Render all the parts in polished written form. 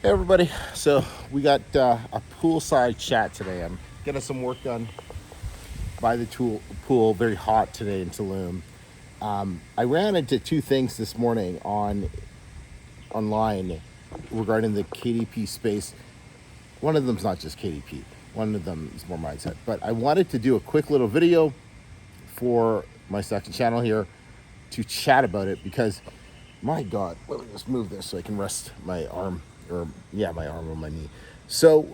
Hey everybody, so we got a poolside chat today. I'm getting some work done by the pool. Very hot today in Tulum. I ran into two things this morning online regarding the KDP space. One of them's not just KDP. One of them is more mindset. But I wanted to do a quick little video for my second channel here to chat about it because, my God, let me just move this so I can rest my arm, my arm on my knee. So,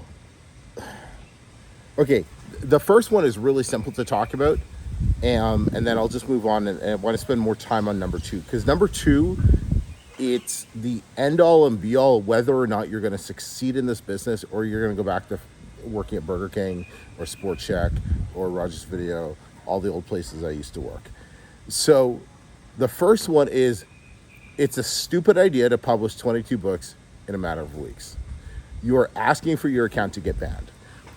okay, the first one is really simple to talk about, and then I'll just move on, and I want to spend more time on number two, because number two, it's the end all and be all whether or not you're going to succeed in this business, or you're going to go back to working at Burger King or Sport Check or Rogers Video, all the old places I used to work. So the first one is, it's a stupid idea to publish 22 books in a matter of weeks. You are asking for your account to get banned.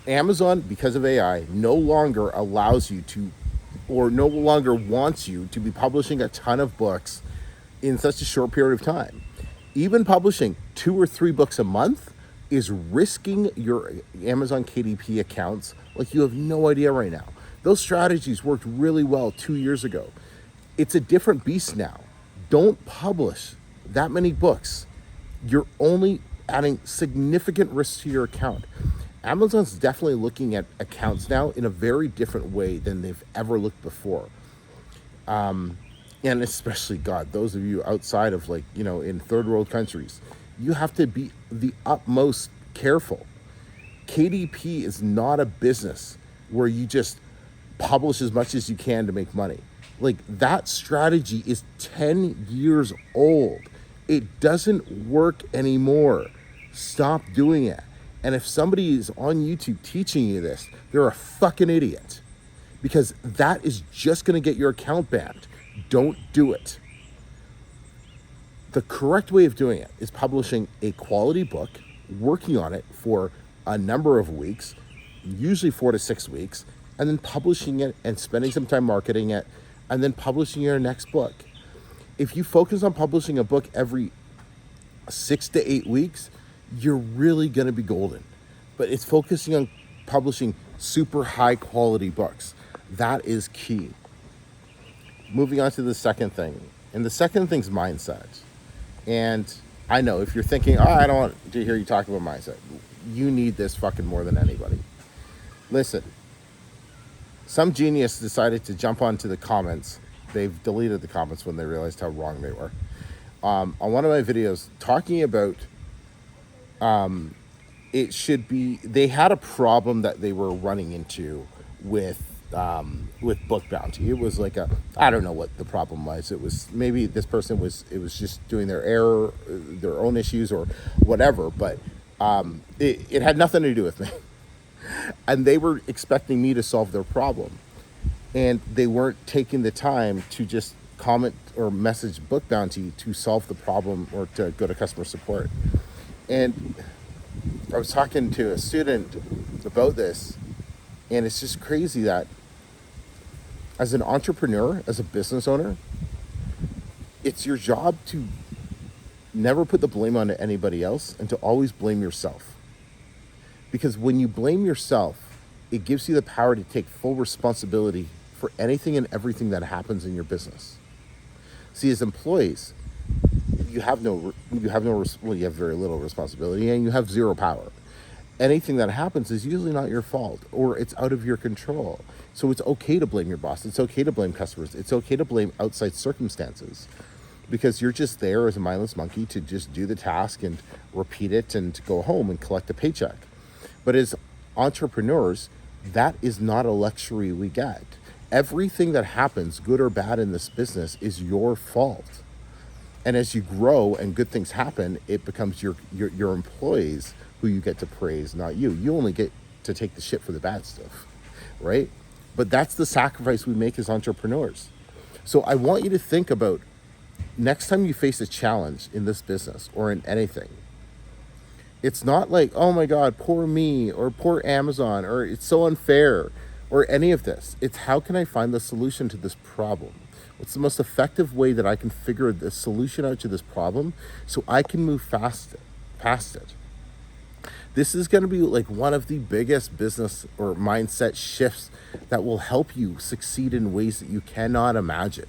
Amazon, because of AI, no longer allows you to, or no longer wants you to be publishing a ton of books in such a short period of time. Even publishing 2 or 3 books a month is risking your Amazon KDP accounts like you have no idea right now. Those strategies worked really well 2 years ago. It's a different beast now. Don't publish that many books. You're only adding significant risk to your account. Amazon's definitely looking at accounts now in a very different way than they've ever looked before. And especially, God, those of you outside of, like, in third world countries, you have to be the utmost careful. KDP is not a business where you just publish as much as you can to make money. Like, that strategy is 10 years old. It doesn't work anymore. Stop doing it. And if somebody is on YouTube teaching you this, they're a fucking idiot, because that is just going to get your account banned. Don't do it. The correct way of doing it is publishing a quality book, working on it for a number of weeks, usually 4 to 6 weeks, and then publishing it and spending some time marketing it, and then publishing your next book. If you focus on publishing a book every 6 to 8 weeks, you're really going to be golden. But it's focusing on publishing super high quality books. That is key. Moving on to the second thing. And the second thing's mindset. And I know if you're thinking, I don't want to hear you talk about mindset, you need this fucking more than anybody. Listen, some genius decided to jump onto the comments. They've deleted the comments when they realized how wrong they were. On one of my videos talking about they had a problem that they were running into with Book Bounty. It was like I don't know what the problem was. It was maybe this person was just doing their own issues or whatever, but it had nothing to do with me. And they were expecting me to solve their problem, and they weren't taking the time to just comment or message Book Bounty to solve the problem or to go to customer support. And I was talking to a student about this, and it's just crazy that as an entrepreneur, as a business owner, it's your job to never put the blame on anybody else and to always blame yourself. Because when you blame yourself, it gives you the power to take full responsibility for anything and everything that happens in your business. See, as employees, you have very little responsibility, and you have zero power. Anything that happens is usually not your fault, or it's out of your control. So it's okay to blame your boss. It's okay to blame customers. It's okay to blame outside circumstances, because you're just there as a mindless monkey to just do the task and repeat it and to go home and collect a paycheck. But as entrepreneurs, that is not a luxury we get. Everything that happens, good or bad, in this business is your fault. And as you grow and good things happen, it becomes your employees who you get to praise, not you. You only get to take the shit for the bad stuff, right? But that's the sacrifice we make as entrepreneurs. So I want you to think about, next time you face a challenge in this business or in anything, it's not like, oh my God, poor me, or poor Amazon, or it's so unfair, or any of this. It's, how can I find the solution to this problem? What's the most effective way that I can figure the solution out to this problem so I can move past it? This is going to be like one of the biggest business or mindset shifts that will help you succeed in ways that you cannot imagine.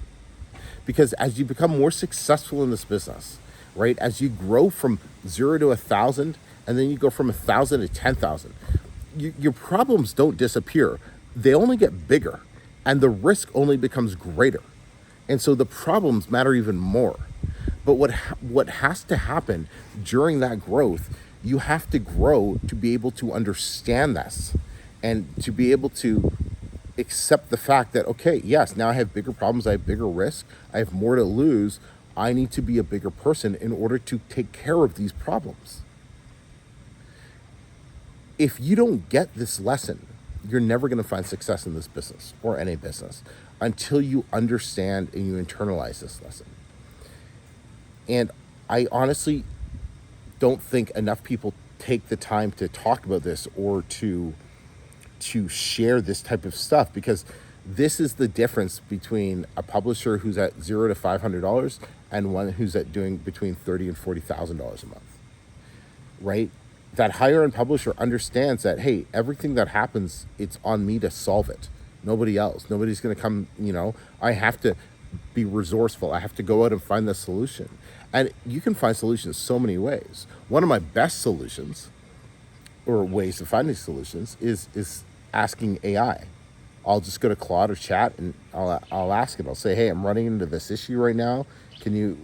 Because as you become more successful in this business, right, as you grow from 0 to 1,000, and then you go from 1,000 to 10,000, your problems don't disappear, they only get bigger, and the risk only becomes greater, and so the problems matter even more. But what has to happen during that growth, you have to grow to be able to understand this, and to be able to accept the fact that, okay, yes, now I have bigger problems, I have bigger risk, I have more to lose. I need to be a bigger person in order to take care of these problems. If you don't get this lesson, you're never going to find success in this business or any business until you understand and you internalize this lesson. And I honestly don't think enough people take the time to talk about this or to share this type of stuff, because this is the difference between a publisher who's at $0 to $500 and one who's at doing between $30,000 and $40,000 a month, right? That higher end publisher understands that, hey, everything that happens, it's on me to solve it. Nobody else. Nobody's going to come, I have to be resourceful. I have to go out and find the solution. And you can find solutions so many ways. One of my best solutions or ways of finding solutions is asking AI. I'll just go to Claude or Chat and I'll ask it. I'll say, hey, I'm running into this issue right now. Can you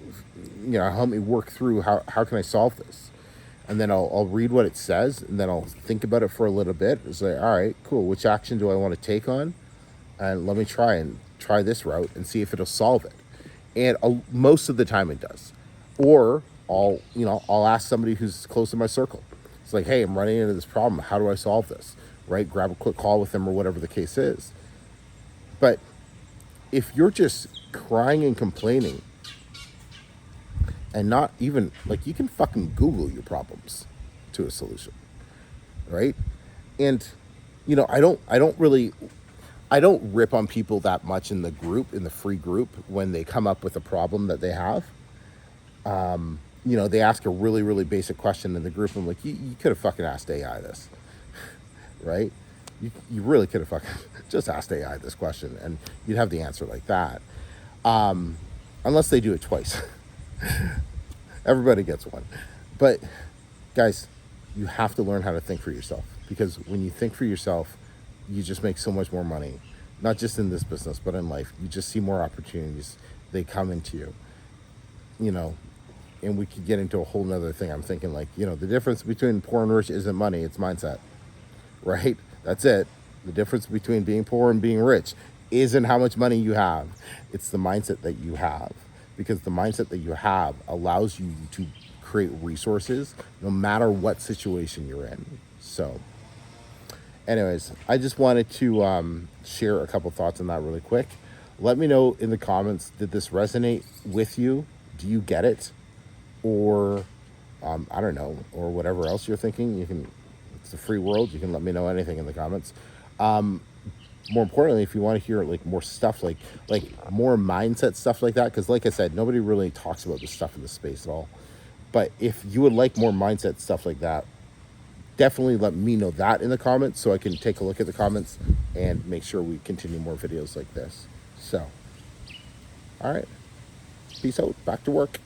help me work through how can I solve this? And then I'll read what it says, and then I'll think about it for a little bit. It's like, all right, cool. Which action do I want to take on? And let me try this route and see if it'll solve it. And most of the time it does. Or I'll ask somebody who's close to my circle. It's like, hey, I'm running into this problem. How do I solve this? Right? Grab a quick call with them or whatever the case is. But if you're just crying and complaining and not even, like, you can fucking Google your problems to a solution, right? And, I don't rip on people that much in the free group, when they come up with a problem that they have. They ask a really, really basic question in the group. I'm like, you could have fucking asked AI this, right? You really could have fucking just asked AI this question and you'd have the answer like that. Unless they do it twice. Everybody gets one. But guys, you have to learn how to think for yourself, because when you think for yourself, you just make so much more money, not just in this business, but in life. You just see more opportunities. They come into you, and we could get into a whole nother thing. I'm thinking, like, the difference between poor and rich isn't money, it's mindset, right? That's it. The difference between being poor and being rich isn't how much money you have. It's the mindset that you have, because the mindset that you have allows you to create resources no matter what situation you're in. So anyways, I just wanted to share a couple thoughts on that really quick. Let me know in the comments, did this resonate with you? Do you get it? Or I don't know, or whatever else you're thinking. It's a free world. You can let me know anything in the comments. More importantly, if you want to hear like more stuff, like more mindset stuff like that, because like I said, nobody really talks about this stuff in the space at all. But if you would like more mindset stuff like that, definitely let me know that in the comments, so I can take a look at the comments and make sure we continue more videos like this. So, all right, peace out, back to work.